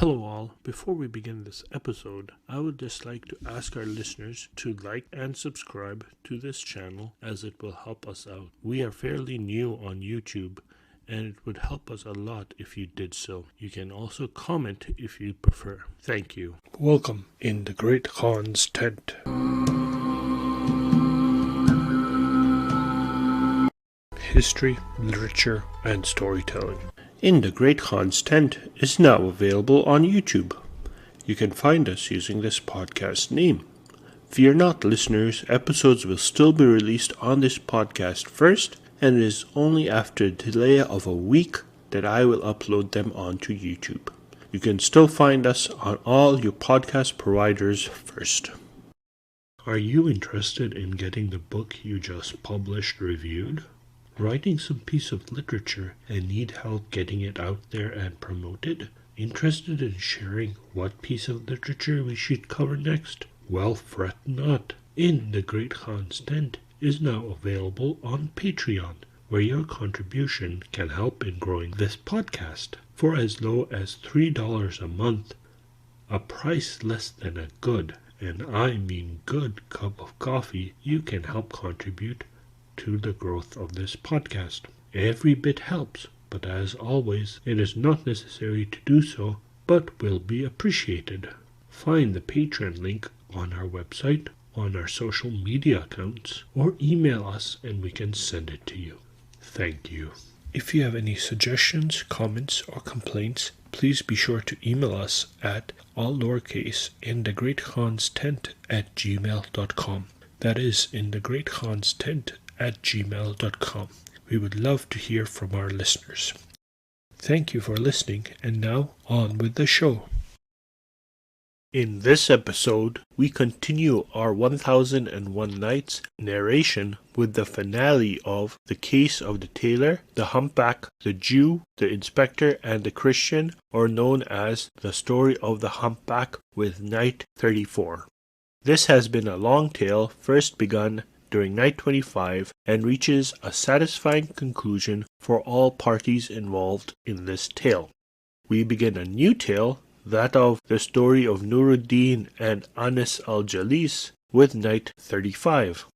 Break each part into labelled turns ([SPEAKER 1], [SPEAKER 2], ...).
[SPEAKER 1] Hello all, before we begin this episode, I would just like to ask our listeners to like and subscribe to this channel as it will help us out. We are fairly new on YouTube and it would help us a lot if you did so. You can also comment if you prefer. Thank you. Welcome in the Great Khan's tent. History, literature, and storytelling. In the Great Khan's Tent is now available on YouTube. You can find us using this podcast name. Fear not, listeners, episodes will still be released on this podcast first, and it is only after a delay of a week that I will upload them onto YouTube. You can still find us on all your podcast providers first. Are you interested in getting the book you just published reviewed? Writing some piece of literature and need help getting it out there and promoted? Interested in sharing what piece of literature we should cover next? Well, fret not. In the Great Khan's Tent is now available on Patreon, where your contribution can help in growing this podcast. For as low as $3 a month, a price less than a good, and I mean good, cup of coffee, you can help contribute to the growth of this podcast. Every bit helps, but as always, it is not necessary to do so, but will be appreciated. Find the Patreon link on our website, on our social media accounts, or email us and we can send it to you. Thank you. If you have any suggestions, comments, or complaints, please be sure to email us at all lowercase in the Great Khan's Tent at gmail.com. That is in the Great Khan's Tent at gmail.com. We would love to hear from our listeners. Thank you for listening, and now on with the show. In this episode, we continue our 1001 Nights narration with the finale of The Case of the Tailor, the Humpback, the Jew, the Inspector, and the Christian, or known as The Story of the Humpback with Night 34. This has been a long tale, first begun during night 25 and reaches a satisfying conclusion for all parties involved in this tale. We begin a new tale, that of the story of Nur-ud-din and Anis al-Jalis with night 35.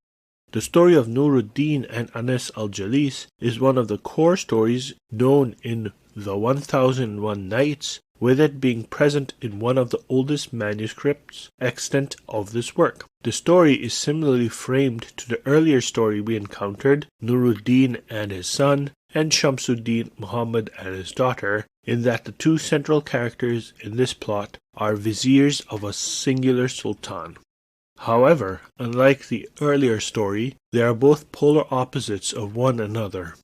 [SPEAKER 1] The story of Nur-ud-din and Anis al-Jalis is one of the core stories known in the 1001 Nights, with it being present in one of the oldest manuscripts extant of this work. The story is similarly framed to the earlier story we encountered, Nur-ud-din and his son, and Shams-ud-din Mohammad and his daughter, in that the two central characters in this plot are viziers of a singular sultan. However, unlike the earlier story, they are both polar opposites of one another.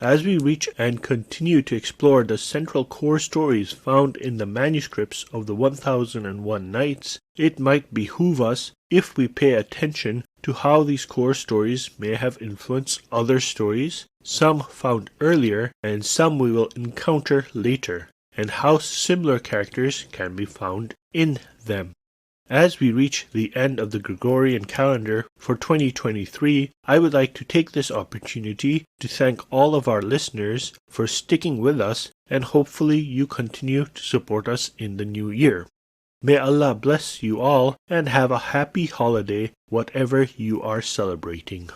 [SPEAKER 1] As we reach and continue to explore the central core stories found in the manuscripts of the 1001 Nights, it might behoove us, if we pay attention, to how these core stories may have influenced other stories, some found earlier and some we will encounter later, and how similar characters can be found in them. As we reach the end of the Gregorian calendar for 2023, I would like to take this opportunity to thank all of our listeners for sticking with us, and hopefully you continue to support us in the new year. May Allah bless you all and have a happy holiday, whatever you are celebrating.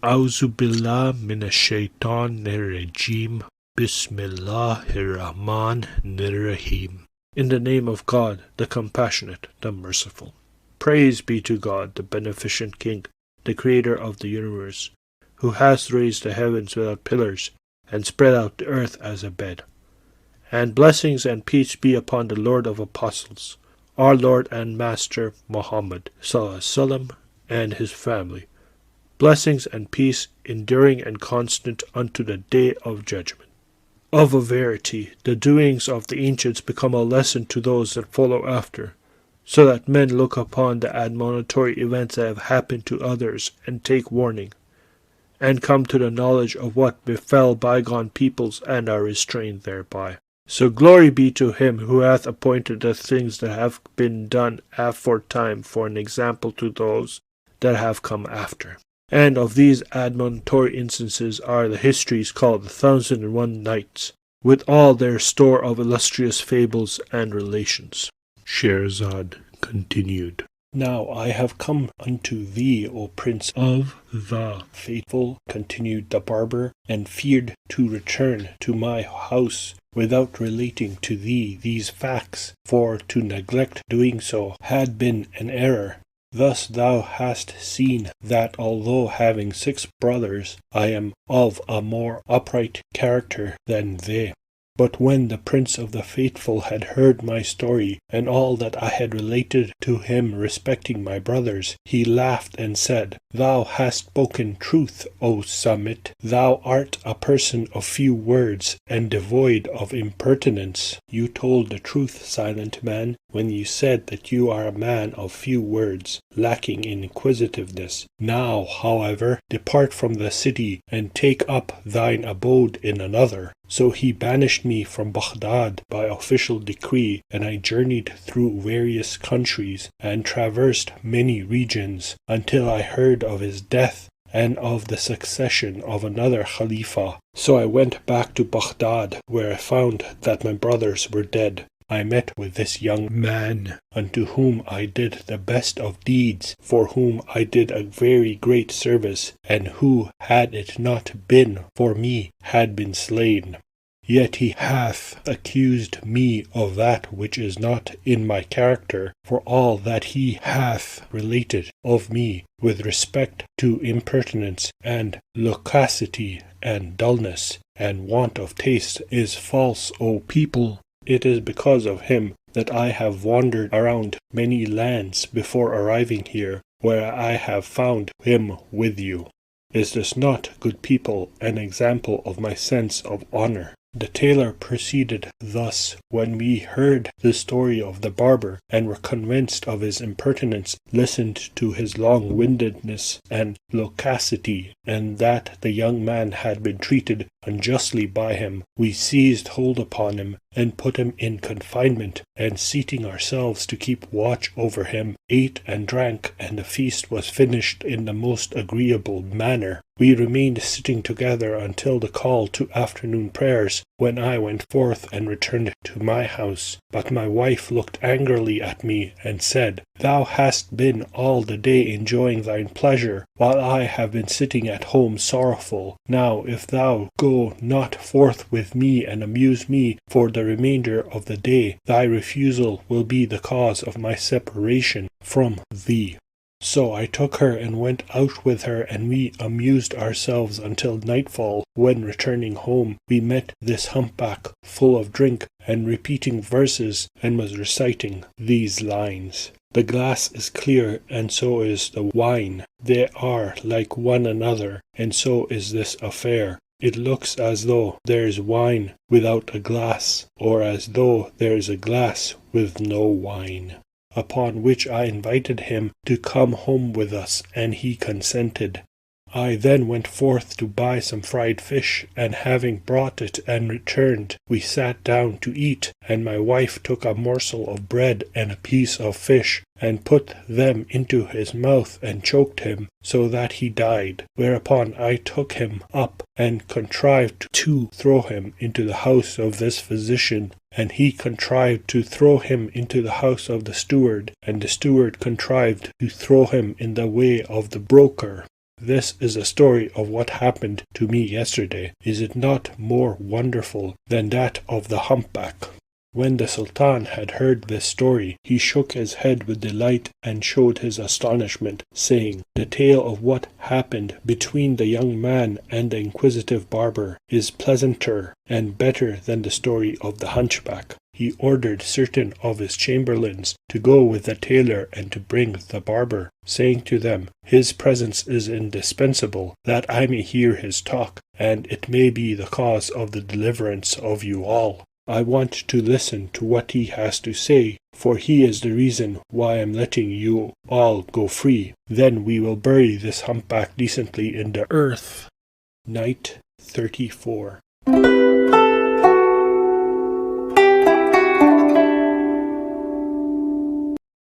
[SPEAKER 1] A'udhu billah minash shaitanir rajim. Bismillahir Rahmanir Rahim. In the name of God, the Compassionate, the Merciful. Praise be to God, the Beneficent King, the Creator of the universe, who has raised the heavens without pillars, and spread out the earth as a bed. And blessings and peace be upon the Lord of Apostles, our Lord and Master Muhammad ﷺ, and his family. Blessings and peace enduring and constant unto the day of judgment. Of a verity, the doings of the ancients become a lesson to those that follow after, so that men look upon the admonitory events that have happened to others and take warning, and come to the knowledge of what befell bygone peoples and are restrained thereby. So glory be to him who hath appointed the things that have been done aforetime for an example to those that have come after. And of these admonitory instances are the histories called the 1001 Nights, with all their store of illustrious fables and relations. Shahrazad continued. Now I have come unto thee, O Prince of the Faithful, continued the barber, and feared to return to my house without relating to thee these facts, for to neglect doing so had been an error. Thus thou hast seen that although having 6 brothers, I am of a more upright character than they. But when the Prince of the Faithful had heard my story, and all that I had related to him respecting my brothers, he laughed and said, Thou hast spoken truth, O Summit. Thou art a person of few words, and devoid of impertinence. You told the truth, Silent Man, when you said that you are a man of few words, lacking in inquisitiveness. Now, however, depart from the city, and take up thine abode in another. So he banished me from Baghdad by official decree, and I journeyed through various countries, and traversed many regions, until I heard of his death, and of the succession of another Khalifa. So I went back to Baghdad, where I found that my brothers were dead. I met with this young man, unto whom I did the best of deeds, for whom I did a very great service, and who, had it not been for me, had been slain. Yet he hath accused me of that which is not in my character, for all that he hath related of me with respect to impertinence and loquacity and dullness and want of taste is false, O people. It is because of him that I have wandered around many lands before arriving here, where I have found him with you. Is this not, good people, an example of my sense of honor? The tailor proceeded thus. When we heard the story of the barber, and were convinced of his impertinence, listened to his long-windedness and loquacity, and that the young man had been treated unjustly by him, we seized hold upon him, and put him in confinement, and seating ourselves to keep watch over him, ate and drank, and the feast was finished in the most agreeable manner. We remained sitting together until the call to afternoon prayers, when I went forth and returned to my house. But my wife looked angrily at me, and said, Thou hast been all the day enjoying thine pleasure, while I have been sitting at home sorrowful. Now if thou go not forth with me and amuse me for the remainder of the day, thy refusal will be the cause of my separation from thee. So I took her and went out with her, and we amused ourselves until nightfall, when returning home we met this humpback full of drink and repeating verses, and was reciting these lines. The glass is clear, and so is the wine. They are like one another, and so is this affair. It looks as though there is wine without a glass, or as though there is a glass with no wine. Upon which I invited him to come home with us, and he consented. I then went forth to buy some fried fish, and having brought it and returned, we sat down to eat, and my wife took a morsel of bread and a piece of fish, and put them into his mouth and choked him, so that he died. Whereupon I took him up, and contrived to throw him into the house of this physician, and he contrived to throw him into the house of the steward, and the steward contrived to throw him in the way of the broker. This is a story of what happened to me yesterday. Is it not more wonderful than that of the humpback? When the Sultan had heard this story, he shook his head with delight and showed his astonishment, saying, The tale of what happened between the young man and the inquisitive barber is pleasanter and better than the story of the hunchback. He ordered certain of his chamberlains to go with the tailor and to bring the barber, saying to them, His presence is indispensable, that I may hear his talk, and it may be the cause of the deliverance of you all. I want to listen to what he has to say, for he is the reason why I am letting you all go free. Then we will bury this humpback decently in the earth. Night 34.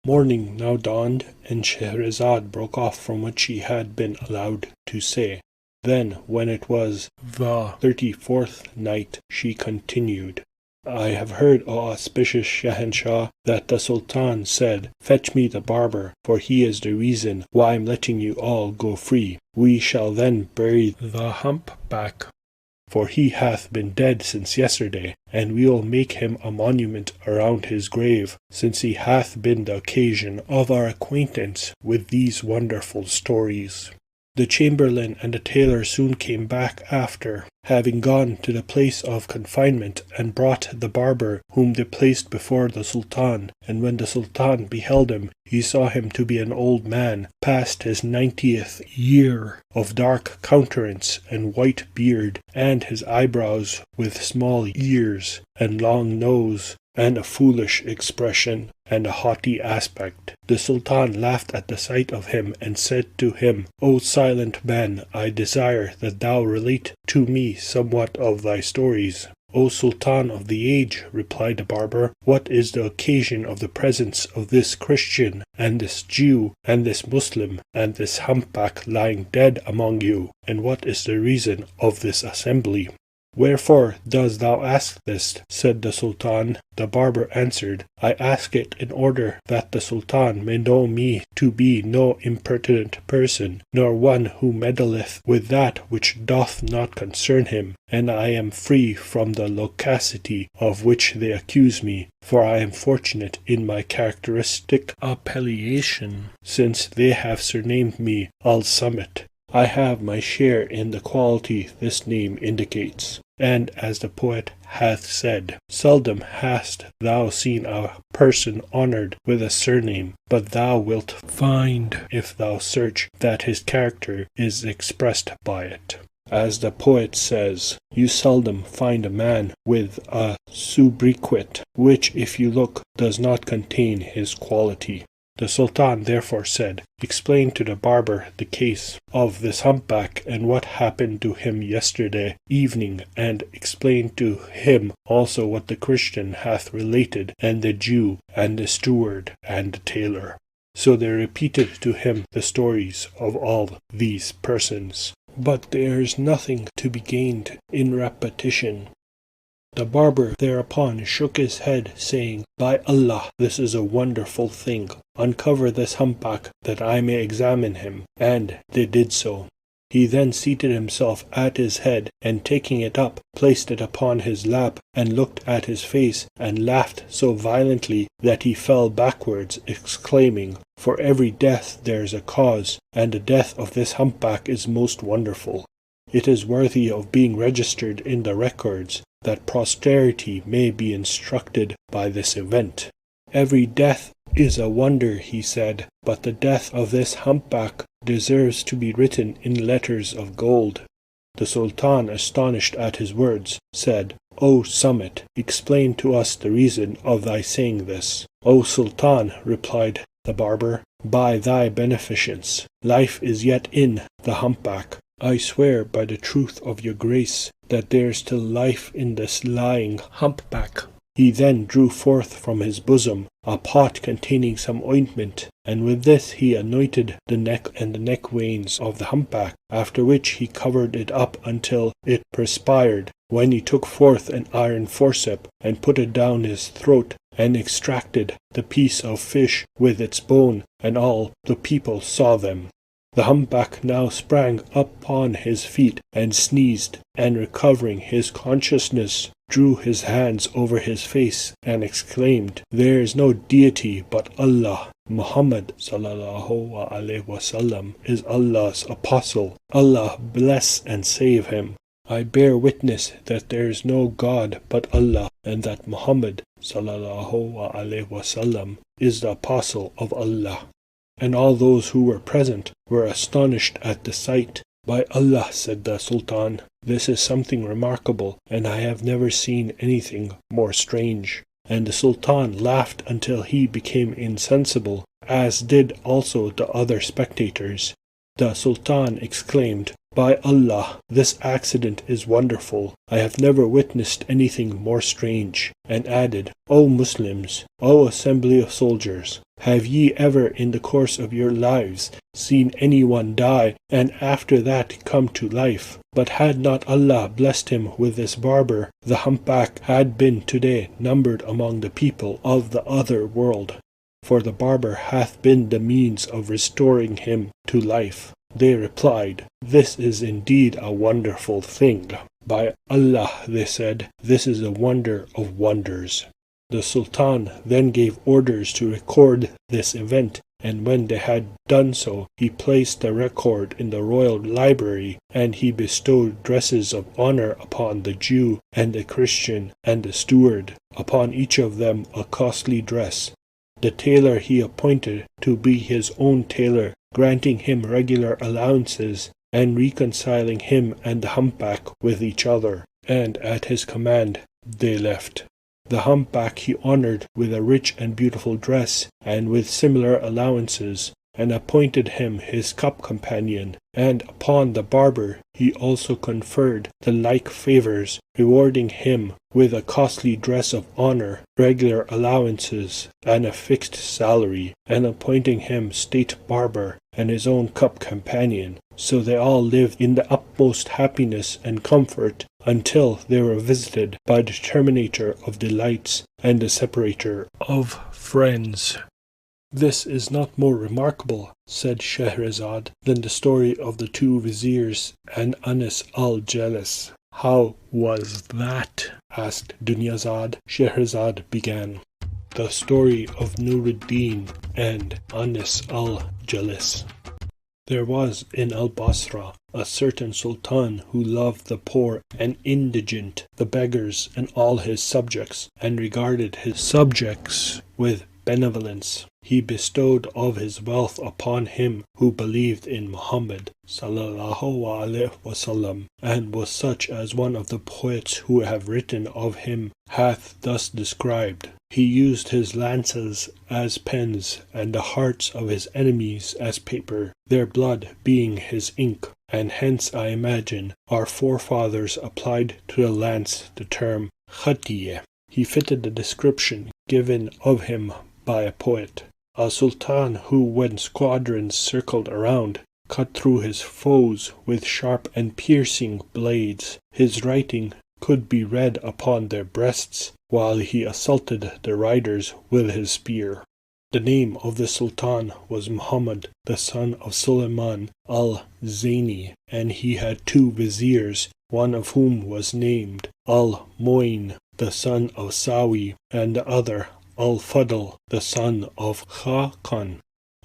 [SPEAKER 1] Morning now dawned, and Shahrazad broke off from what she had been allowed to say. Then, when it was the 34th night, she continued, I have heard, O auspicious Shahanshah, that the Sultan said, Fetch me the barber, for he is the reason why I'm letting you all go free. We shall then bury the humpback, for he hath been dead since yesterday, and we'll make him a monument around his grave, since he hath been the occasion of our acquaintance with these wonderful stories. The chamberlain and the tailor soon came back after, having gone to the place of confinement, and brought the barber, whom they placed before the Sultan. And when the Sultan beheld him, he saw him to be an old man, past his 90th year, of dark countenance and white beard, and his eyebrows with small ears, and long nose, and a foolish expression, and a haughty aspect. The Sultan laughed at the sight of him, and said to him, O silent man, I desire that thou relate to me somewhat of thy stories. O Sultan of the age, replied the barber, what is the occasion of the presence of this Christian, and this Jew, and this Muslim, and this humpback lying dead among you, and what is the reason of this assembly? Wherefore dost thou ask this? Said the Sultan. The barber answered, I ask it in order that the Sultan may know me to be no impertinent person, nor one who meddleth with that which doth not concern him, and I am free from the loquacity of which they accuse me, for I am fortunate in my characteristic appellation, since they have surnamed me al-Summit. I have my share in the quality this name indicates. And as the poet hath said, Seldom hast thou seen a person honoured with a surname, but thou wilt find, if thou search, that his character is expressed by it. As the poet says, you seldom find a man with a sobriquet, which, if you look, does not contain his quality. The Sultan therefore said, Explain to the barber the case of this humpback and what happened to him yesterday evening, and explain to him also what the Christian hath related, and the Jew, and the steward, and the tailor. So they repeated to him the stories of all these persons. But there is nothing to be gained in repetition. The barber thereupon shook his head, saying, By Allah, this is a wonderful thing. Uncover this humpback, that I may examine him. And they did so. He then seated himself at his head, and taking it up, placed it upon his lap, and looked at his face, and laughed so violently that he fell backwards, exclaiming, For every death there is a cause, and the death of this humpback is most wonderful. It is worthy of being registered in the records, that posterity may be instructed by this event. Every death is a wonder, he said, but the death of this humpback deserves to be written in letters of gold. The Sultan, astonished at his words, said, O Summit, explain to us the reason of thy saying this. O Sultan, replied the barber, by thy beneficence, life is yet in the humpback. I swear by the truth of your grace that there is still life in this lying humpback. He then drew forth from his bosom a pot containing some ointment, and with this he anointed the neck and the neck veins of the humpback, after which he covered it up until it perspired, when he took forth an iron forceps and put it down his throat, and extracted the piece of fish with its bone, and all the people saw them. The humpback now sprang upon his feet and sneezed, and recovering his consciousness, drew his hands over his face and exclaimed, There is no deity but Allah. Muhammad ﷺ is Allah's apostle. Allah bless and save him. I bear witness that there is no God but Allah, and that Muhammad ﷺ is the apostle of Allah. And all those who were present were astonished at the sight. By Allah, said the Sultan, this is something remarkable, and I have never seen anything more strange. And the Sultan laughed until he became insensible, as did also the other spectators. The Sultan exclaimed, By Allah, this accident is wonderful. I have never witnessed anything more strange, and added, O Muslims, O assembly of soldiers, Have ye ever in the course of your lives seen any one die, and after that come to life? But had not Allah blessed him with this barber, the humpback had been today numbered among the people of the other world. For the barber hath been the means of restoring him to life. They replied, This is indeed a wonderful thing. By Allah, they said, this is a wonder of wonders. The Sultan then gave orders to record this event, and when they had done so, he placed the record in the royal library, and he bestowed dresses of honor upon the Jew and the Christian and the steward, upon each of them a costly dress. The tailor he appointed to be his own tailor, granting him regular allowances, and reconciling him and the humpback with each other, and at his command they left. The humpback he honored with a rich and beautiful dress, and with similar allowances, and appointed him his cup companion, and upon the barber he also conferred the like favours, rewarding him with a costly dress of honour, regular allowances, and a fixed salary, and appointing him state barber and his own cup companion. So they all lived in the utmost happiness and comfort until they were visited by the terminator of delights and the separator of friends. This is not more remarkable, said Shahrazad, than the story of the two viziers and Anis al-Jalis. How was that? Asked Dunyazad. Shahrazad began. The story of Nur-ud-din and Anis al-Jalis. There was in Al-Basra a certain sultan who loved the poor and indigent, the beggars, and all his subjects, and regarded his subjects with benevolence. He bestowed of his wealth upon him who believed in Muhammad ﷺ, and was such as one of the poets who have written of him hath thus described. He used his lances as pens, and the hearts of his enemies as paper, their blood being his ink, and hence I imagine our forefathers applied to the lance the term khatiyeh. He fitted the description given of him by a poet. A sultan who, when squadrons circled around, cut through his foes with sharp and piercing blades. His writing could be read upon their breasts, while he assaulted the riders with his spear. The name of the sultan was Muhammad, the son of Suleiman al-Zayni, and he had two viziers, one of whom was named al-Moin, the son of Sawi, and the other al-Fadl, the son of Khakan.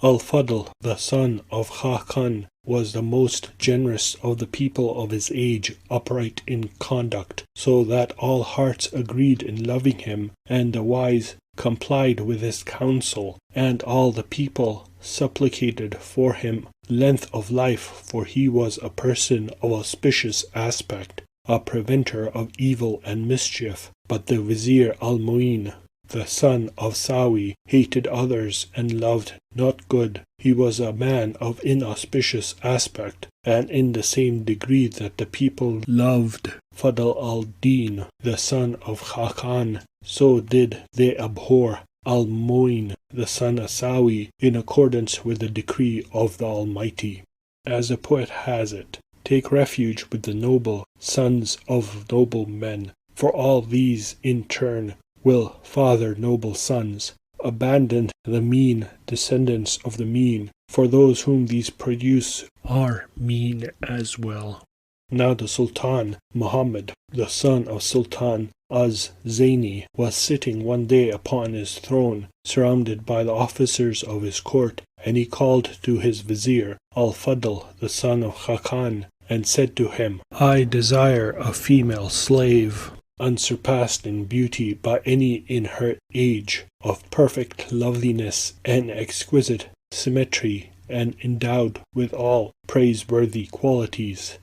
[SPEAKER 1] Al-Fadl, the son of Khakan, was the most generous of the people of his age, upright in conduct, so that all hearts agreed in loving him, and the wise complied with his counsel, and all the people supplicated for him length of life, for he was a person of auspicious aspect, a preventer of evil and mischief. But the vizier al-Mu'in, the son of Sawi, hated others and loved not good. He was a man of inauspicious aspect, and in the same degree that the people loved Fadl al-Din, the son of Khakan, so did they abhor al-Mu'in, the son of Sawi, in accordance with the decree of the Almighty. As the poet has it, take refuge with the noble sons of noble men, for all these in turn will father noble sons. Abandon the mean descendants of the mean, for those whom these produce are mean as well. Now the Sultan Muhammad, the son of Sultan Az-Zayni, was sitting one day upon his throne, surrounded by the officers of his court, and he called to his vizier al-Fadl, the son of Khakan, and said to him, I desire a female slave, unsurpassed in beauty by any in her age, of perfect loveliness and exquisite symmetry, and endowed with all praiseworthy qualities.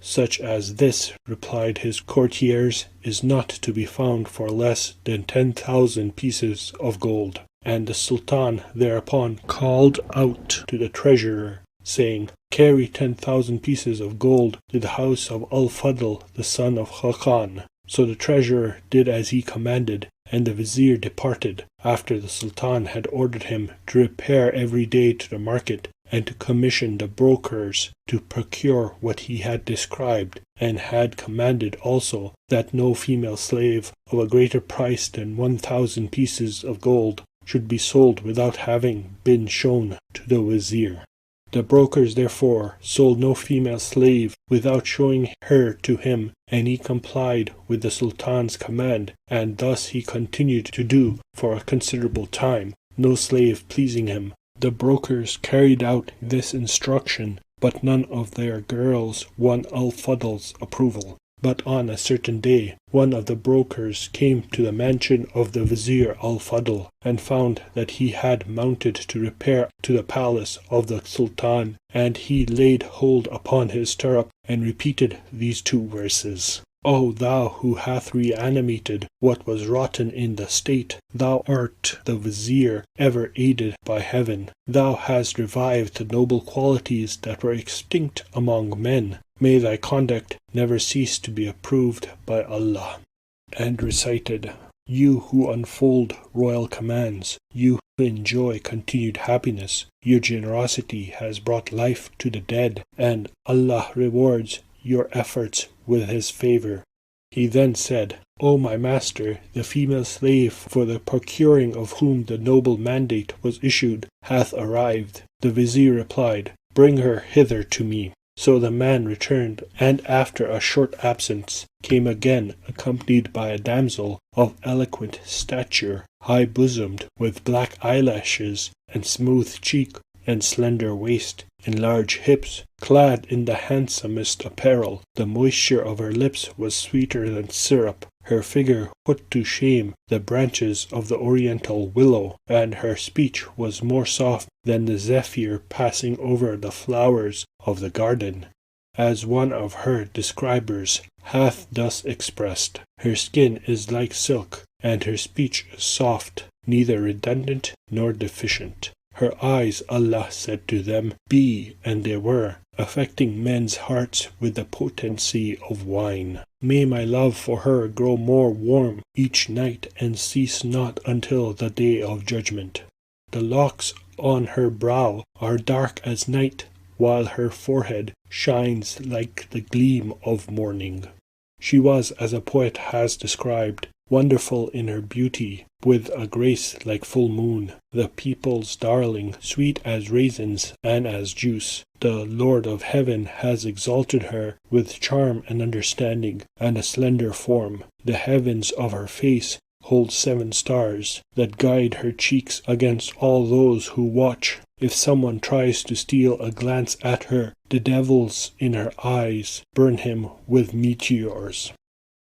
[SPEAKER 1] Such as this, replied his courtiers, is not to be found for less than 10,000 pieces of gold. And the Sultan thereupon called out to the treasurer, saying, Carry 10,000 pieces of gold to the house of al-Fadl, the son of Khakan. So the treasurer did as he commanded, and the vizier departed, after the Sultan had ordered him to repair every day to the market, and to commission the brokers to procure what he had described, and had commanded also that no female slave of a greater price than 1,000 pieces of gold should be sold without having been shown to the vizier. The brokers therefore sold no female slave without showing her to him, and he complied with the Sultan's command, and thus he continued to do for a considerable time, no slave pleasing him. The brokers carried out this instruction, but none of their girls won al-Fadl's approval. But on a certain day, one of the brokers came to the mansion of the vizier al-Fadl, and found that he had mounted to repair to the palace of the Sultan, and he laid hold upon his stirrup, and repeated these 2 verses. O thou who hath reanimated what was rotten in the state, thou art the vizier ever aided by heaven. Thou hast revived the noble qualities that were extinct among men. May thy conduct never cease to be approved by Allah. And recited, You who unfold royal commands, you who enjoy continued happiness, your generosity has brought life to the dead, and Allah rewards your efforts with his favor. He then said, O my master, the female slave for the procuring of whom the noble mandate was issued hath arrived. The vizier replied, Bring her hither to me. So the man returned, and after a short absence came again, accompanied by a damsel of eloquent stature, high-bosomed, with black eyelashes, and smooth cheek, and slender waist, and large hips, clad in the handsomest apparel. The moisture of her lips was sweeter than syrup, her figure put to shame the branches of the oriental willow, and her speech was more soft than the zephyr passing over the flowers of the garden. As one of her describers hath thus expressed, her skin is like silk, and her speech is soft, neither redundant nor deficient. Her eyes, Allah said to them, Be, and they were, affecting men's hearts with the potency of wine. May my love for her grow more warm each night, and cease not until the day of judgment. The locks on her brow are dark as night, while her forehead shines like the gleam of morning. She was, as a poet has described, wonderful in her beauty, with a grace like full moon, the people's darling, sweet as raisins and as juice. The Lord of heaven has exalted her with charm and understanding, and a slender form. The heavens of her face hold 7 stars, that guide her cheeks against all those who watch. If someone tries to steal a glance at her, the devils in her eyes burn him with meteors.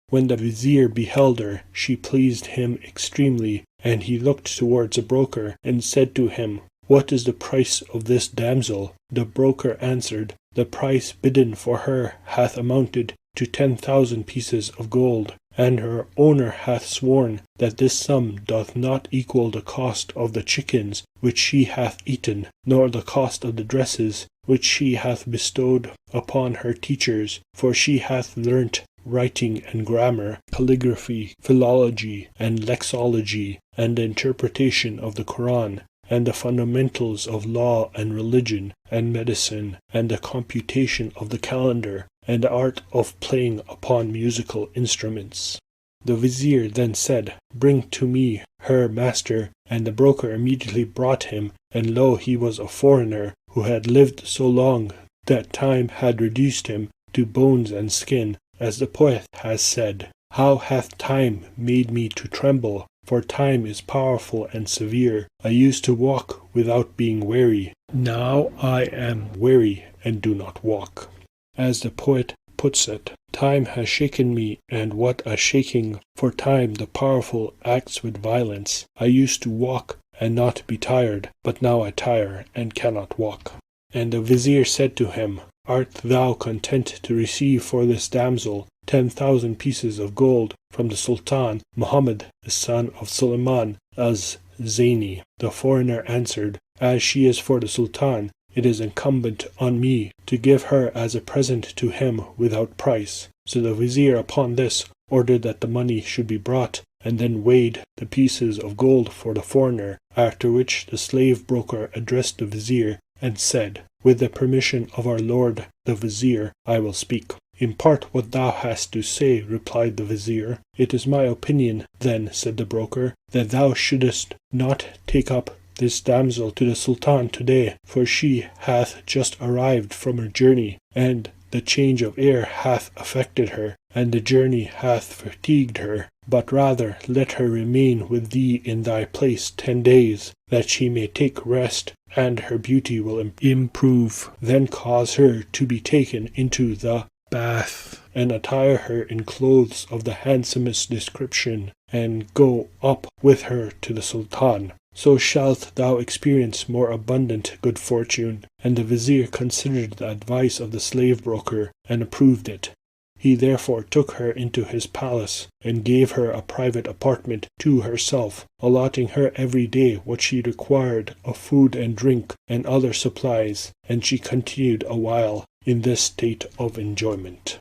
[SPEAKER 1] When the vizier beheld her, she pleased him extremely, and he looked towards the broker, and said to him, What is the price of this damsel? The broker answered, The price bidden for her hath amounted to 10,000 pieces of gold, and her owner hath sworn that this sum doth not equal the cost of the chickens which she hath eaten, nor the cost of the dresses which she hath bestowed upon her teachers, for she hath learnt writing and grammar, calligraphy, philology, and lexology, and the interpretation of the Quran, and the fundamentals of law and religion and medicine, and the computation of the calendar, and the art of playing upon musical instruments. The vizier then said, Bring to me her master, and the broker immediately brought him, and lo, he was a foreigner, who had lived so long that time had reduced him to bones and skin, as the poet has said, How hath time made me to tremble? For time is powerful and severe. I used to walk without being weary. Now I am weary and do not walk. As the poet puts it, time has shaken me, and what a shaking! For time, the powerful, acts with violence. I used to walk and not be tired, but now I tire and cannot walk. And the vizier said to him, Art thou content to receive for this damsel 10,000 pieces of gold from the Sultan Mohammad, the son of Sulaiman az-Zaini? The foreigner answered, As she is for the Sultan, it is incumbent on me to give her as a present to him without price. So the vizier upon this ordered that the money should be brought, and then weighed the pieces of gold for the foreigner, after which the slave broker addressed the vizier and said, "With the permission of our lord the vizier, I will speak." "Impart what thou hast to say," replied the vizier. "It is my opinion, then," said the broker, "that thou shouldest not take up this damsel to the Sultan today, for she hath just arrived from her journey, and the change of air hath affected her, and the journey hath fatigued her. But rather let her remain with thee in thy place 10 days, that she may take rest, and her beauty will improve. Then cause her to be taken into the bath, and attire her in clothes of the handsomest description, and go up with her to the Sultan. So shalt thou experience more abundant good fortune." And the vizier considered the advice of the slave broker, and approved it. He therefore took her into his palace, and gave her a private apartment to herself, allotting her every day what she required of food and drink, and other supplies, and she continued a while in this state of enjoyment.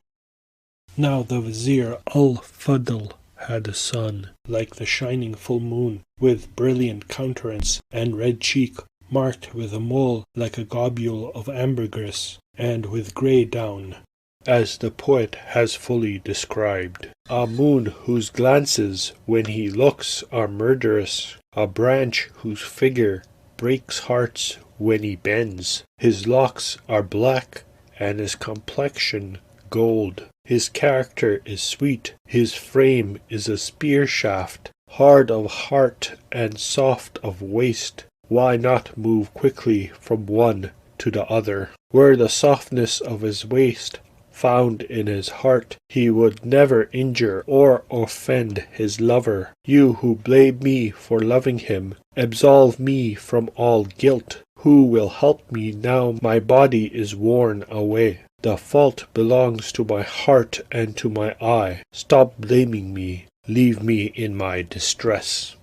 [SPEAKER 1] Now the vizier al-Fadl had a son, like the shining full moon, with brilliant countenance and red cheek, marked with a mole like a globule of ambergris, and with grey down, as the poet has fully described. A moon whose glances, when he looks, are murderous, a branch whose figure breaks hearts when he bends. His locks are black, and his complexion gold. His character is sweet, his frame is a spear shaft, hard of heart and soft of waist. Why not move quickly from one to the other? Were the softness of his waist found in his heart, he would never injure or offend his lover. You who blame me for loving him, absolve me from all guilt. Who will help me now my body is worn away? The fault belongs to my heart and to my eye. Stop blaming me. Leave me in my distress.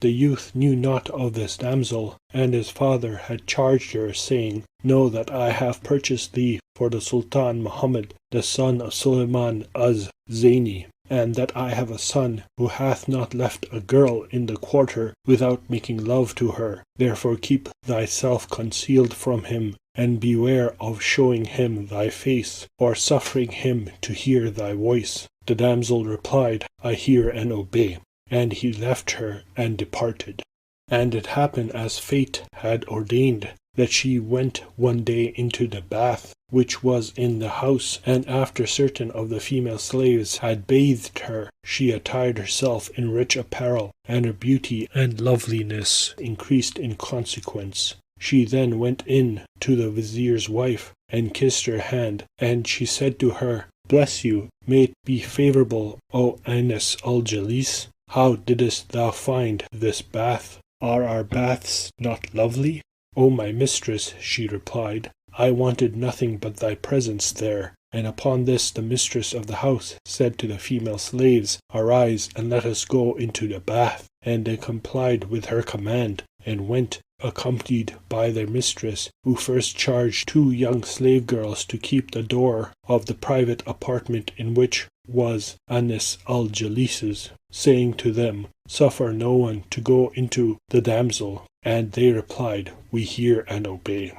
[SPEAKER 1] The youth knew not of this damsel, and his father had charged her, saying, "Know that I have purchased thee for the Sultan Mohammad, the son of Suleiman az-Zaini, and that I have a son who hath not left a girl in the quarter without making love to her. Therefore keep thyself concealed from him, and beware of showing him thy face, or suffering him to hear thy voice." The damsel replied, "I hear and obey." And he left her and departed. And it happened as fate had ordained, that she went one day into the bath which was in the house, and after certain of the female slaves had bathed her, she attired herself in rich apparel, and her beauty and loveliness increased in consequence. She then went in to the vizier's wife, and kissed her hand, and she said to her, "Bless you, may it be favourable, O Anis al-Jalis. How didst thou find this bath? Are our baths not lovely?" "O my mistress," she replied, "I wanted nothing but thy presence there." And upon this the mistress of the house said to the female slaves, "Arise, and let us go into the bath." And they complied with her command, and went, accompanied by their mistress, who first charged 2 young slave girls to keep the door of the private apartment in which was Anis al-Jalis's, saying to them, "Suffer no one to go into the damsel." And they replied, "We hear and obey."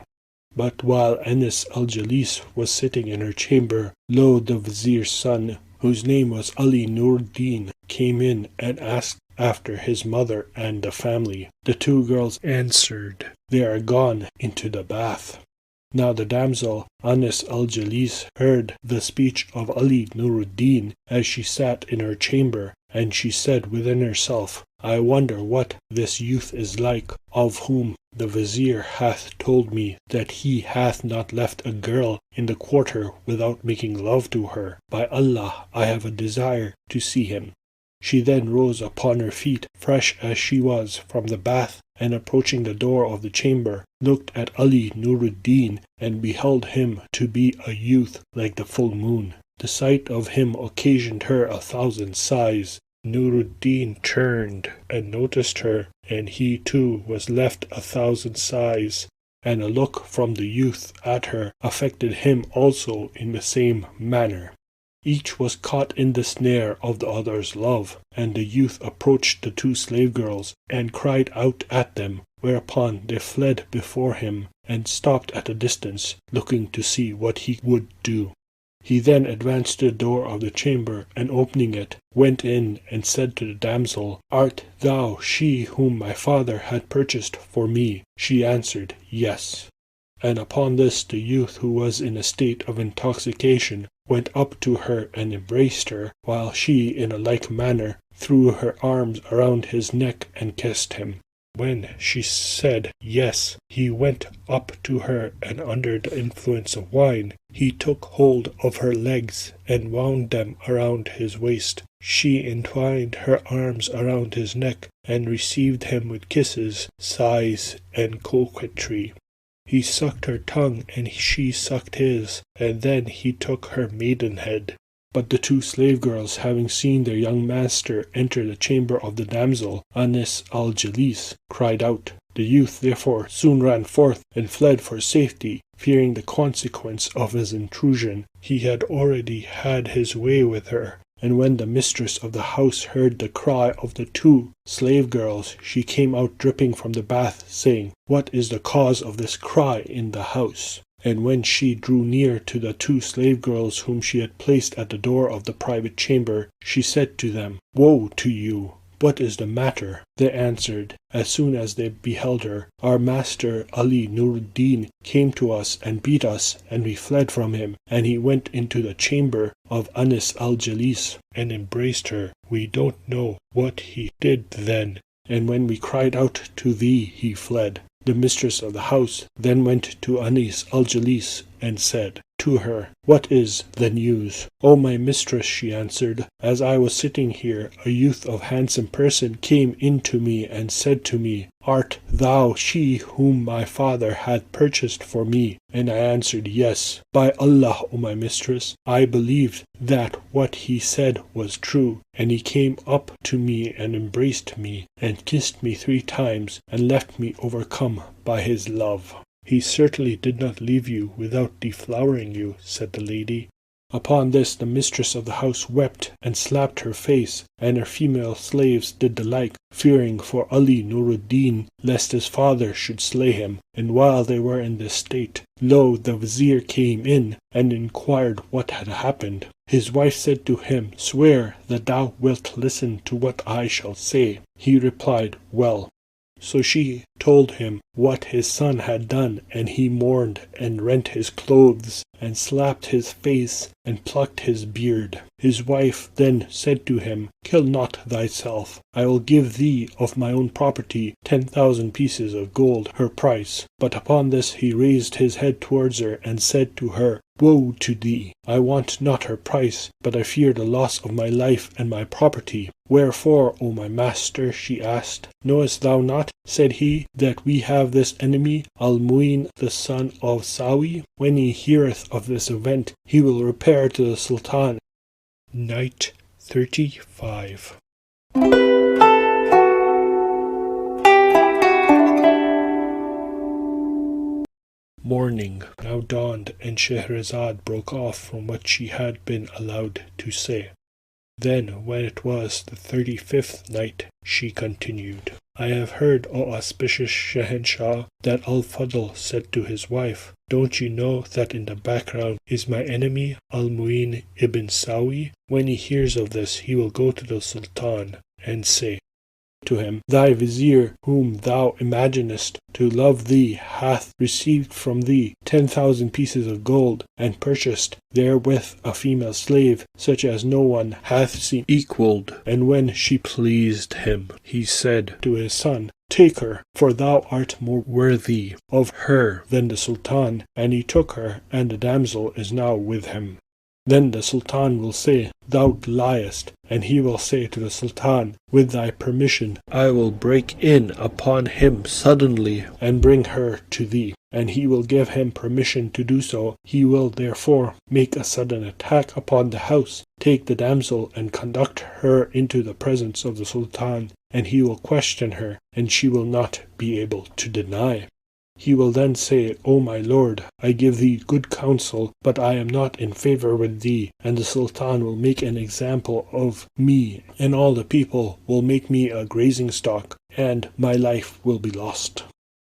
[SPEAKER 1] But while Anis al-Jalis was sitting in her chamber, lo, the vizier's son, whose name was Nur-ud-din, came in and asked after his mother and the family. The 2 girls answered, "They are gone into the bath." Now the damsel Anis al-Jalis heard the speech of Nur-ud-din as she sat in her chamber, and she said within herself, "I wonder what this youth is like, of whom the vizier hath told me that he hath not left a girl in the quarter without making love to her. By Allah, I have a desire to see him." She then rose upon her feet, fresh as she was from the bath, and approaching the door of the chamber, looked at Nur-ud-din, and beheld him to be a youth like the full moon. The sight of him occasioned her 1,000 sighs. Nur-ud-din turned and noticed her, and he too was left 1,000 sighs, and a look from the youth at her affected him also in the same manner. Each was caught in the snare of the other's love, and the youth approached the two slave girls and cried out at them, whereupon they fled before him and stopped at a distance, looking to see what he would do. He then advanced to the door of the chamber, and opening it, went in and said to the damsel, "Art thou she whom my father had purchased for me?" She answered, "Yes." And upon this the youth, who was in a state of intoxication, went up to her and embraced her, while she in a like manner threw her arms around his neck and kissed him. When she said yes, he went up to her, and under the influence of wine, he took hold of her legs and wound them around his waist. She entwined her arms around his neck and received him with kisses, sighs, and coquetry. He sucked her tongue, and she sucked his, and then he took her maidenhead. But the two slave girls, having seen their young master enter the chamber of the damsel Anis al-Jalis, cried out. The youth therefore soon ran forth and fled for safety, fearing the consequence of his intrusion. He had already had his way with her, and when the mistress of the house heard the cry of the two slave girls, she came out dripping from the bath, saying, "What is the cause of this cry in the house?" And when she drew near to the two slave girls whom she had placed at the door of the private chamber, she said to them, "Woe to you! What is the matter?" They answered, as soon as they beheld her, "Our master Ali Nur-ud-din came to us and beat us, and we fled from him, and he went into the chamber of Anis al-Jalis and embraced her. We don't know what he did then, and when we cried out to thee, he fled." The mistress of the house then went to Anis al-Jalis and said to her, "What is the news?" "O my mistress," she answered, "as I was sitting here, a youth of handsome person came in to me and said to me, 'Art thou she whom my father had purchased for me?' And I answered, 'Yes.' By Allah, O my mistress, I believed that what he said was true, and he came up to me and embraced me and kissed me 3 times and left me overcome by his love." "He certainly did not leave you without deflowering you," said the lady. Upon this the mistress of the house wept and slapped her face, and her female slaves did the like, fearing for Ali Nur-ud-din, lest his father should slay him. And while they were in this state, lo, the vizier came in and inquired what had happened. His wife said to him, "Swear that thou wilt listen to what I shall say." He replied, "Well." So she told him what his son had done, and he mourned and rent his clothes and slapped his face and plucked his beard. His wife then said to him, "Kill not thyself. I will give thee of my own property 10,000 pieces of gold, her price." But upon this he raised his head towards her and said to her, "Woe to thee! I want not her price, but I fear the loss of my life and my property." "Wherefore, O my master?" she asked. "Knowest thou not," said he, "that we have this enemy, Al-Mu'in the son of Sawi? When he heareth of this event, he will repair to the Sultan." Night 35. Morning now dawned, and Shahrazad broke off from what she had been allowed to say. Then, when it was the 35th night, she continued, "I have heard, O auspicious Shahanshah, that Al-Fadl said to his wife, 'Don't you know that in the background is my enemy, Al-Mu'in ibn Sawi? When he hears of this, he will go to the Sultan and say to him, Thy vizier, whom thou imaginest to love thee, hath received from thee 10,000 pieces of gold, and purchased therewith a female slave, such as no one hath seen equalled. And when she pleased him, he said to his son, Take her, for thou art more worthy of her than the Sultan. And he took her, and the damsel is now with him. Then the Sultan will say, Thou liest, and he will say to the Sultan, With thy permission, I will break in upon him suddenly, and bring her to thee. And he will give him permission to do so. He will therefore make a sudden attack upon the house, take the damsel, and conduct her into the presence of the Sultan, and he will question her, and she will not be able to deny. He will then say, O my lord, I give thee good counsel, but I am not in favor with thee, and the Sultan will make an example of me, and all the people will make me a grazing stock, and my life will be lost.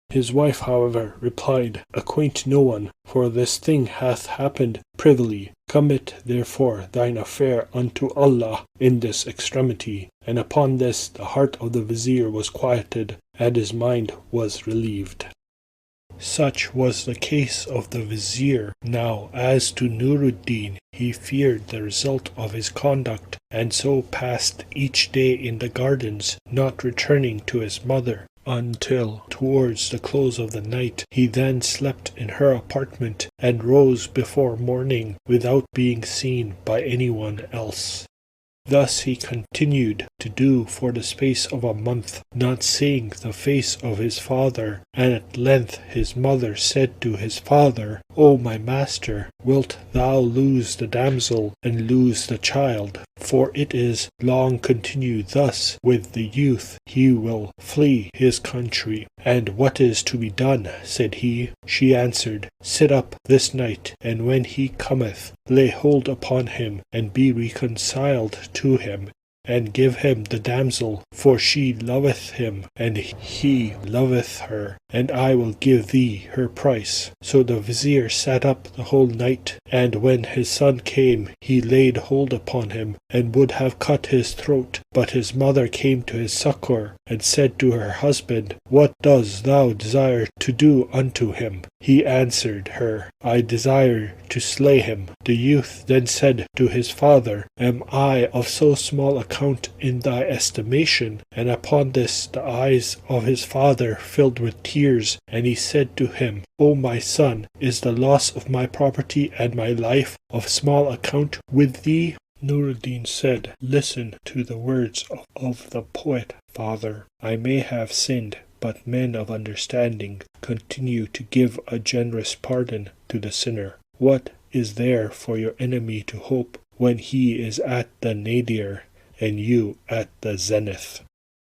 [SPEAKER 1] His wife, however, replied, Acquaint no one, for this thing hath happened privily. Commit therefore thine affair unto Allah in this extremity. And upon this the heart of the vizier was quieted, and his mind was relieved. Such was the case of the vizier. Now as to Nur-ud-din, he feared the result of his conduct, and so passed each day in the gardens, not returning to his mother, until towards the close of the night. He then slept in her apartment, and rose before morning without being seen by anyone else. Thus he continued to do for the space of a month, not seeing the face of his father. And at length his mother said to his father, O my master, wilt thou lose the damsel, and lose the child? For it is long continued thus with the youth, he will flee his country. And what is to be done? Said he. She answered, Sit up this night, and when he cometh, lay hold upon him, and be reconciled to him, and give him the damsel, for she loveth him, and he loveth her, and I will give thee her price. So the vizier sat up the whole night, and when his son came, he laid hold upon him, and would have cut his throat. But his mother came to his succour, and said to her husband, What dost thou desire to do unto him? He answered her, I desire to slay him. The youth then said to his father, Am I of so small account in thy estimation? And upon this the eyes of his father filled with tears, and he said to him, O my son, is the loss of my property and my life of small account with thee? Nur-ud-din said, Listen to the words of the poet, father. I may have sinned, but men of understanding continue to give a generous pardon to the sinner. What is there for your enemy to hope when he is at the nadir and you at the zenith?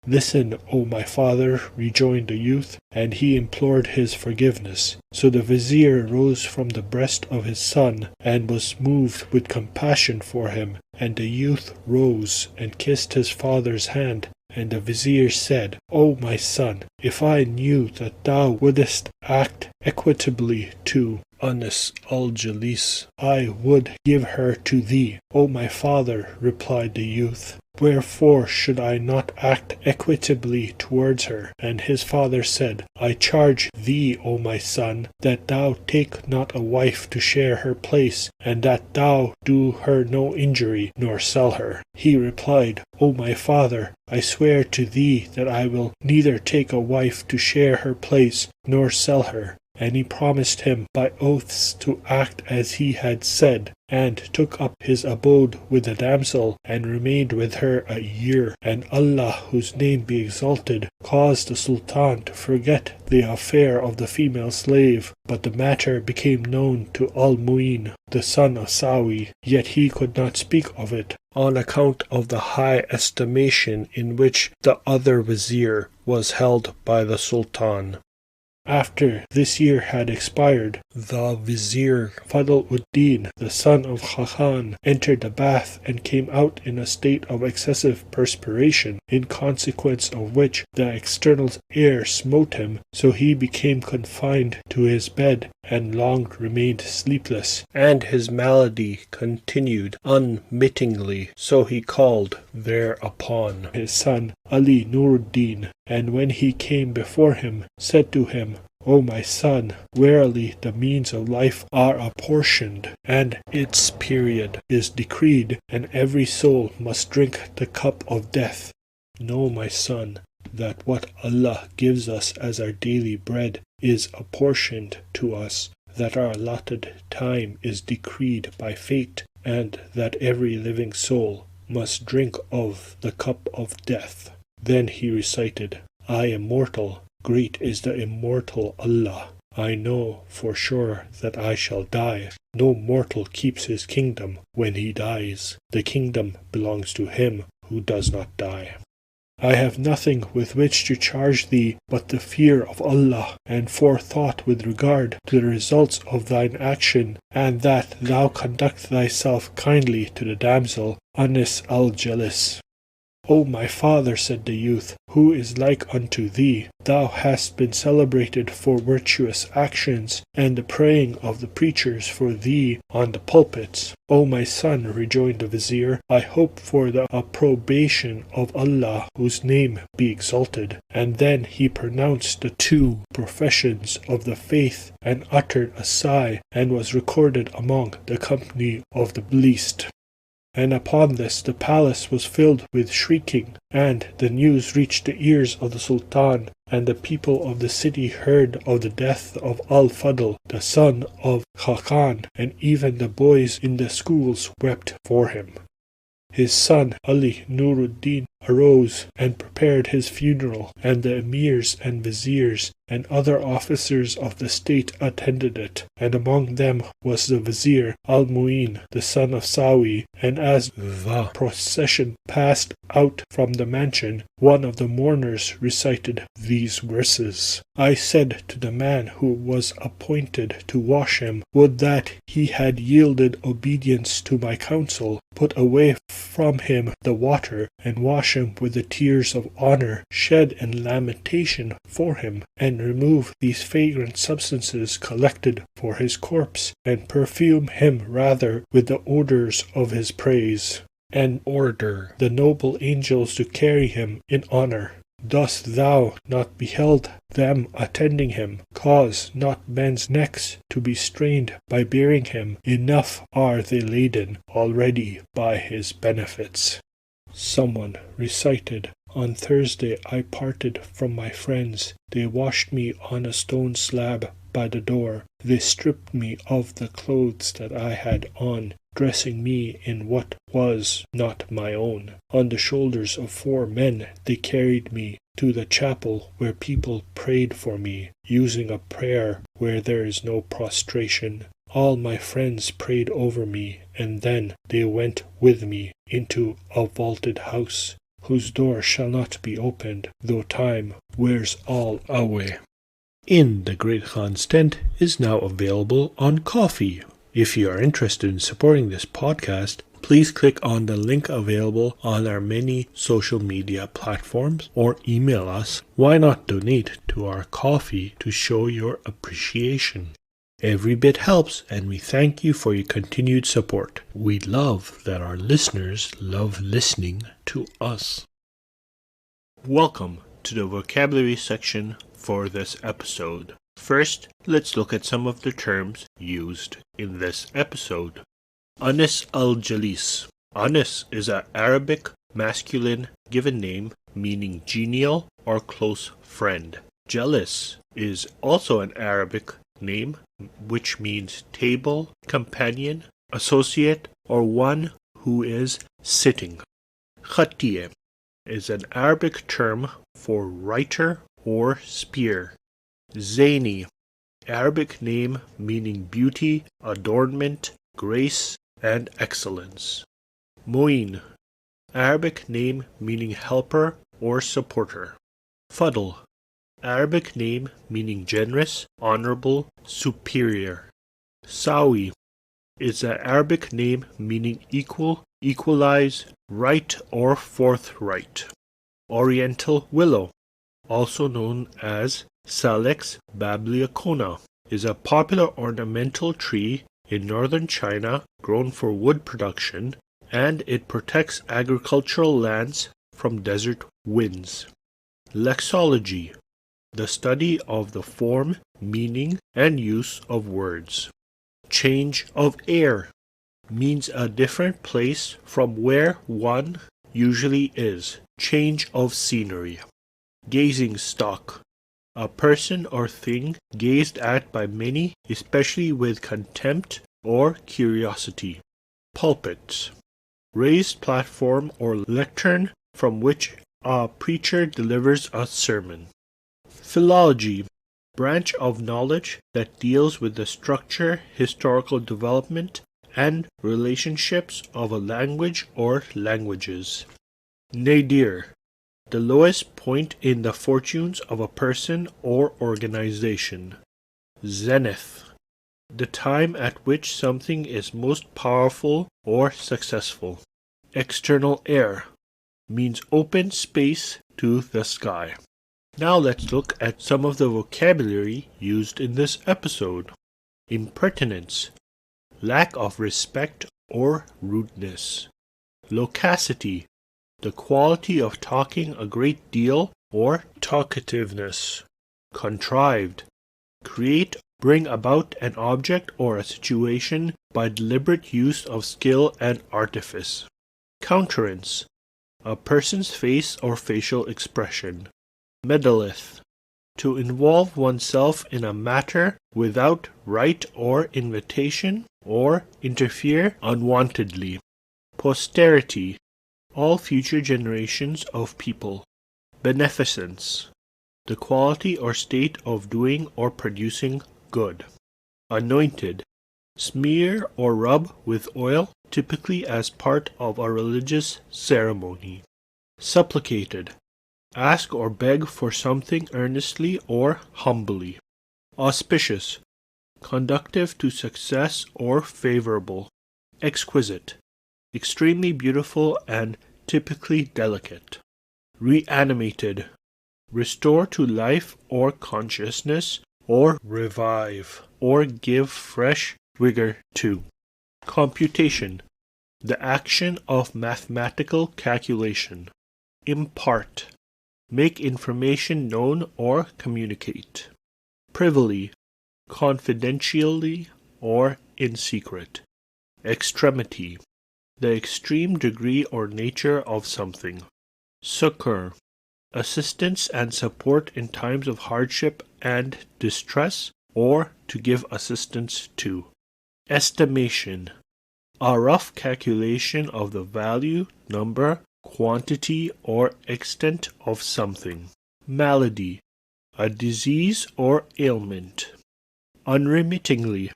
[SPEAKER 1] Listen, O my father, rejoined the youth, and he implored his forgiveness. So the vizier rose from the breast of his son, and was moved with compassion for him. And the youth rose and kissed his father's hand. And the vizier said, O my son, if I knew that thou wouldest act equitably to Anis al-Jalis, I would give her to thee. O my father, replied the youth, wherefore should I not act equitably towards her? And his father said, I charge thee, O my son, that thou take not a wife to share her place, and that thou do her no injury, nor sell her. He replied, O my father, I swear to thee that I will neither take a wife to share her place, nor sell her. And he promised him by oaths to act as he had said, and took up his abode with the damsel, and remained with her a year. And Allah, whose name be exalted, caused the Sultan to forget the affair of the female slave. But the matter became known to al-Mu'in, the son of Sawi, yet he could not speak of it, on account of the high estimation in which the other vizier was held by the Sultan. After this year had expired, the vizier Fadl-ud-din, the son of Khakan, entered the bath and came out in a state of excessive perspiration, in consequence of which the external air smote him, so he became confined to his bed, and long remained sleepless, and his malady continued unmittingly. So he called thereupon his son Ali Nur-ud-din, and when he came before him, said to him, O my son, verily the means of life are apportioned, and its period is decreed, and every soul must drink the cup of death. Know, my son, that what Allah gives us as our daily bread is apportioned to us, that our allotted time is decreed by fate, and that every living soul must drink of the cup of death. Then he recited, I am mortal, great is the immortal Allah. I know for sure that I shall die. No mortal keeps his kingdom when he dies. The kingdom belongs to him who does not die. I have nothing with which to charge thee but the fear of Allah, and forethought with regard to the results of thine action, and that thou conduct thyself kindly to the damsel Anis al-Jalis. O my father, said the youth, who is like unto thee? Thou hast been celebrated for virtuous actions, and the praying of the preachers for thee on the pulpits. O my son, rejoined the vizier, I hope for the approbation of Allah, whose name be exalted. And then he pronounced the two professions of the faith, and uttered a sigh, and was recorded among the company of the blessed. And upon this the palace was filled with shrieking, and the news reached the ears of the Sultan, and the people of the city heard of the death of Al-Fadl, the son of Khakan, and even the boys in the schools wept for him. His son Ali Nur-ud-din arose and prepared his funeral, and the emirs and viziers and other officers of the state attended it, and among them was the vizier Al-Mu'in, the son of Sawi. And as the procession passed out from the mansion, one of the mourners recited these verses. I said to the man who was appointed to wash him, would that he had yielded obedience to my counsel, put away from him the water, and wash him with the tears of honor, shed in lamentation for him, and remove these fragrant substances collected for his corpse, and perfume him rather with the odors of his praise, and order the noble angels to carry him in honor. Dost thou not beheld them attending him? Cause not men's necks to be strained by bearing him. Enough are they laden already by his benefits. Someone recited, on Thursday I parted from my friends. They washed me on a stone slab by the door. They stripped me of the clothes that I had on, dressing me in what was not my own. On the shoulders of 4 men they carried me to the chapel where people prayed for me, using a prayer where there is no prostration. All my friends prayed over me, and then they went with me into a vaulted house, whose door shall not be opened, though time wears all away. In the Great Khan's Tent is now available on Ko-fi. If you are interested in supporting this podcast, please click on the link available on our many social media platforms or email us. Why not donate to our Ko-fi to show your appreciation? Every bit helps, and we thank you for your continued support. We love that our listeners love listening to us. Welcome to the vocabulary section for this episode. First, let's look at some of the terms used in this episode. Anis al-Jalis. Anis is an Arabic masculine given name meaning genial or close friend. Jalis is also an Arabic name which means table, companion, associate, or one who is sitting. Khatiye is an Arabic term for writer or spear. Zaini, Arabic name meaning beauty, adornment, grace, and excellence. Mu'in, Arabic name meaning helper or supporter. Fadl, Arabic name meaning generous, honorable, superior. Sawi is an Arabic name meaning equal, equalize, right, or forthright. Oriental willow, also known as Salix babylonica, is a popular ornamental tree in northern China grown for wood production, and it protects agricultural lands from desert winds. Lexology, the study of the form, meaning, and use of words. Change of air means a different place from where one usually is. Change of scenery. Gazing stock, a person or thing gazed at by many, especially with contempt or curiosity. Pulpit, raised platform or lectern from which a preacher delivers a sermon. Philology, branch of knowledge that deals with the structure, historical development, and relationships of a language or languages. Nadir, the lowest point in the fortunes of a person or organization. Zenith, the time at which something is most powerful or successful. External air means open space to the sky. Now let's look at some of the vocabulary used in this episode. Impertinence, lack of respect or rudeness. Loquacity, the quality of talking a great deal or talkativeness. Contrived, create, bring about an object or a situation by deliberate use of skill and artifice. Countenance, a person's face or facial expression. Meddleth, to involve oneself in a matter without right or invitation or interfere unwantedly. Posterity, all future generations of people. Beneficence, the quality or state of doing or producing good. Anointed, smear or rub with oil, typically as part of a religious ceremony. Supplicated, ask or beg for something earnestly or humbly. Auspicious, conducive to success or favorable. Exquisite, extremely beautiful and typically delicate. Reanimated, restore to life or consciousness, or revive, or give fresh vigor to. Computation, the action of mathematical calculation. Impart, make information known or communicate. Privily, confidentially or in secret. Extremity, the extreme degree or nature of something. Succor, assistance and support in times of hardship and distress, or to give assistance to. Estimation, a rough calculation of the value, number, quantity, or extent of something. Malady, a disease or ailment. Unremittingly,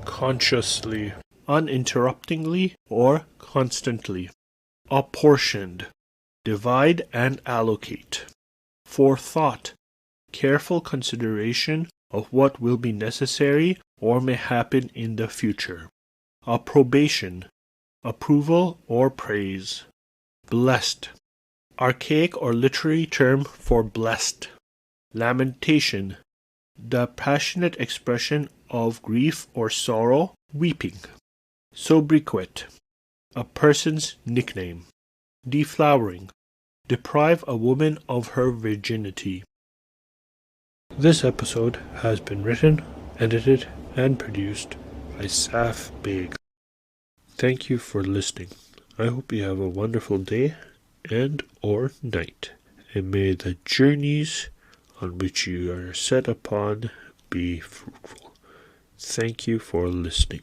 [SPEAKER 1] consciously, uninterruptingly, or constantly. Apportioned, divide and allocate. Forethought, careful consideration of what will be necessary or may happen in the future. Approbation, approval or praise. Blessed, archaic or literary term for blessed. Lamentation, the passionate expression of grief or sorrow, weeping. Sobriquet, a person's nickname. Deflowering, deprive a woman of her virginity. This episode has been written, edited, and produced by Saf Beg. Thank you for listening. I hope you have a wonderful day and or night, and may the journeys on which you are set upon be fruitful. Thank you for listening.